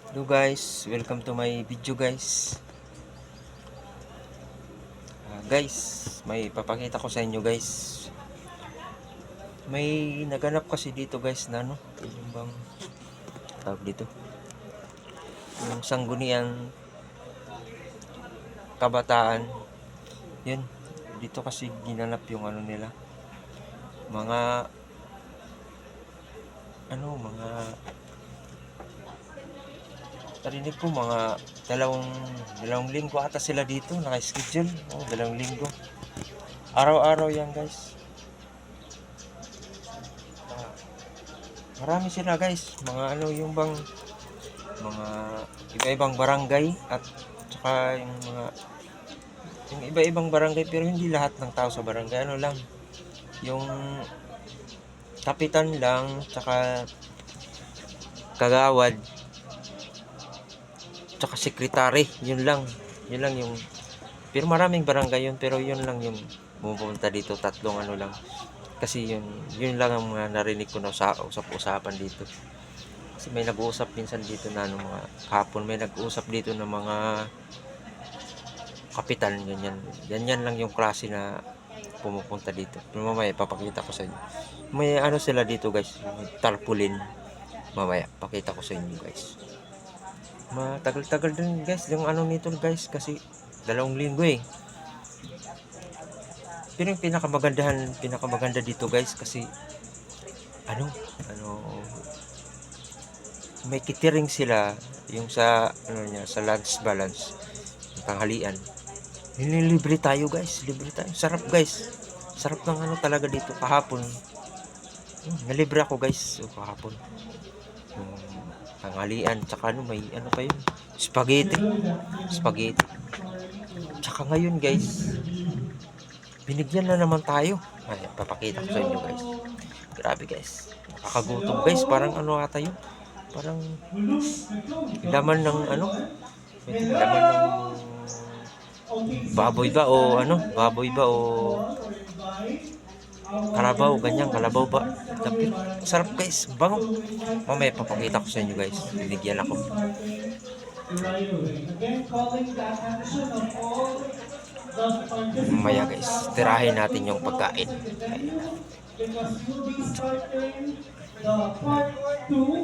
Hello guys, welcome to my video guys. Guys, may papakita ko sa inyo guys. May naganap kasi dito guys na yung bang tawag dito. Yung sangguniang kabataan. Yun, dito kasi ginanap yung nila. Mga mga narinig ko mga dalawang linggo ata sila dito naka-schedule. Dalawang linggo. Araw-araw yan guys. Marami sila guys, mga yung bang mga iba-ibang barangay at saka yung iba-ibang barangay, pero hindi lahat ng tao sa barangay, lang yung kapitan lang, saka kagawad, saka sekretary, yun lang yung, pero maraming barangay yun, pero yun lang yung pumunta dito, tatlong lang, kasi yun lang ang mga narinig ko na usap-usapan dito. Kasi may nag-uusap minsan dito na mga kahapon, may nag-uusap dito ng mga kapitan, ganyan lang yung klase na pumupunta dito. Mamaya papakita ko sa inyo. May sila dito guys, tarpaulin. Mamaya pakita ko sa inyo guys. Matagal-tagal din guys yung nito guys, kasi 2 linggo eh. Pero yung pinakamaganda dito guys, kasi may catering sila, yung sa sa lunch balance, yung tanghalian. Libre tayo guys, libre tayo. Sarap guys. Sarap ng talaga dito kahapon. Nalibre ako guys kahapon. Yung tanghalian, tsaka may pa yun? Spaghetti. Spaghetti. Tsaka ngayon guys, binigyan na naman tayo. Ay, papakita ko sa inyo guys. Grabe guys. Nakakagutom guys, parang ata yun. Parang laman ng laman ng baboy ba o baboy ba o kalabaw, ganyan, kalabaw ba. Tapi sarap guys, bango. Mamaya papakita ko sa inyo guys, binigyan ako. Mamaya guys, tirahin natin yung pagkain.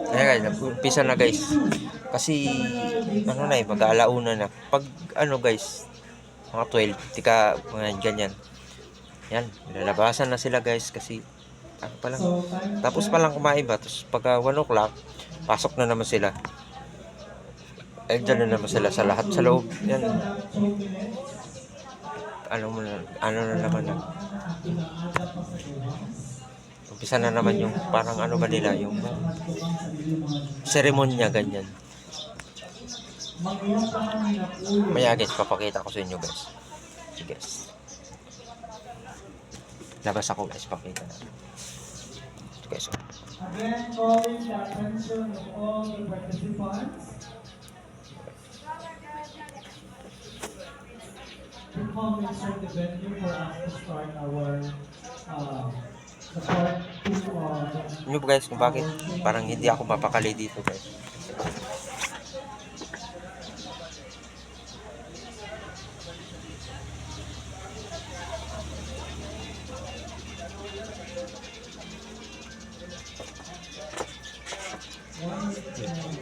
Kaya guys, nag-umpisa na guys. Kasi mag-aalauna na. Pag guys, mga 12, tika mga ganyan. Yan, lalabasan na sila guys, kasi tapos pa lang kumain ba, tapos pagka 1 o'clock, pasok na naman sila. Dyan na naman sila sa lahat sa loob. Yan. Na naman na. Umpisa na naman yung parang ba nila, yung seremonya, ganyan. Maya guys, papakita ko sa inyo guys. Sige guys. Labas ako guys, pakita natin. Okay, so. Again, calling the attention of all the participants to come inside the venue for us to start our the part 2 Ano guys, kung bakit parang hindi ako mapakali dito guys.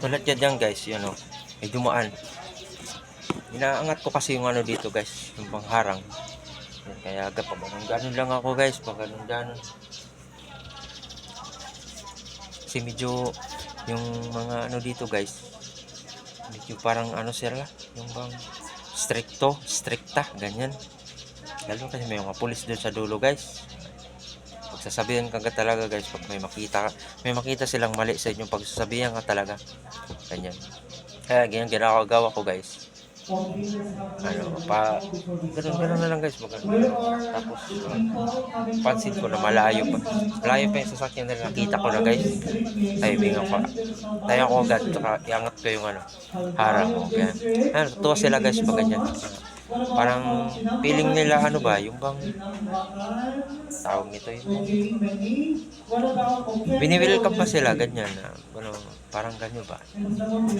Tulad yan guys, may dumaan. Inaangat ko kasi yung dito guys, yung pangharang. Kaya ganun lang ako guys, ganun. Kasi medyo yung mga dito guys, medyo parang sila, yung bang stricta, ganyan. Lalo kasi may mga pulis doon sa dulo guys. Pagsasabihan ka talaga guys, pag may makita silang mali sa inyo, pagsasabihan ka talaga, ganyan. Kaya ganyan ginagawa ko guys, ganun na lang guys, tapos pansin ko na malayo pa yung sasakyan na nakita ko na guys, tayo ko agad, saka iangat ko yung harang ko, kaya tuwa sila guys pag ganyan. parang feeling nila ano ba, yung bang tawag nito yung bang bini-welcome pa sila ganyan na ano, parang ganyan ba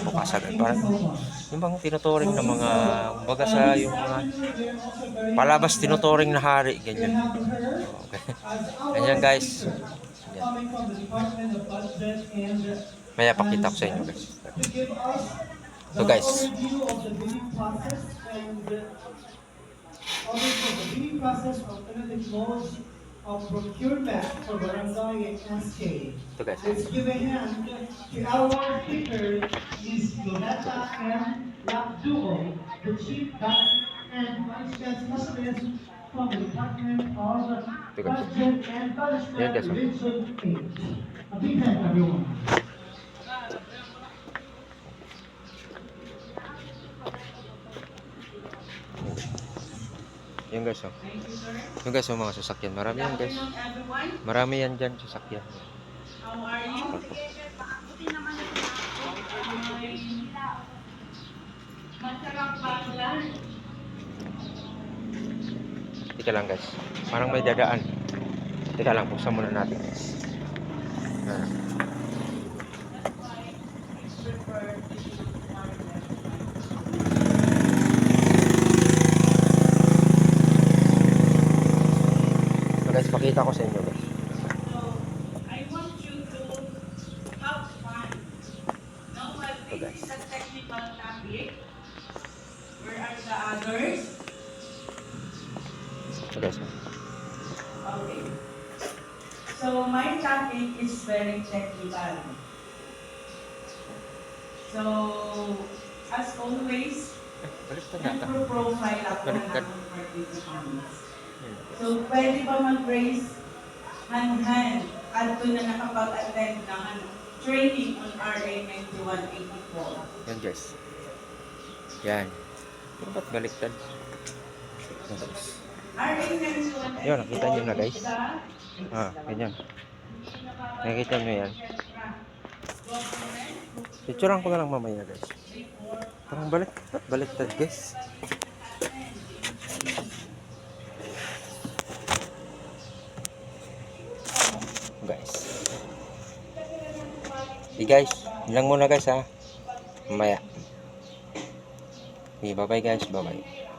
bukas agad parang yung bang tinuturing ng mga kumbaga sa yung mga palabas tinuturing na hari ganyan. Okay. Ganyan guys. Ganyan. coming from the Department of Budget Maya and pakita ko sa inyo Spend guys. to give us So the guys, overview of the bidding process and overview of the bidding process of alternative modes of procurement for Barangay and SK. ito guys. Let's give a hand to our speaker, Ms. Loretta M. Lakduo, the Chief Back and Vice Specialist from the Department of Ito guys. Budget and Yan Management, guys. Region 8. A big hand, everyone. Yan guys oh. Yung guys oh, mga sasakyan. Marami yan guys. Everyone, Marami yan dyan sasakyan. how are you? Masarap baklan. Teka lang guys. Parang may dadaan. Teka lang, buksan muna natin guys. Ah. So guys, pakita ko sa inyo guys. So, I want you to have fun. No, but Ito, guys. this is a technical topic. Where are the others? So guys. Okay. So, my topic is very technical. So, as always, Baliktad nata. nagpo-profile ako Baliktad. ng participants. So, pwede ba mag-raise hand at na nakapag-attend ng training on RA 9184? Yan guys. Yan. Pero ba't baliktad? Yan, guys. RA 9184. Yun, nakita nyo na, guys. Ah, ganyan. Nakikita nyo yan. Picturean ko na lang mamaya guys. Parang baliktad guys. Guys. Guys, ilang muna guys ha. Mamaya. Okay, bye bye guys, bye bye.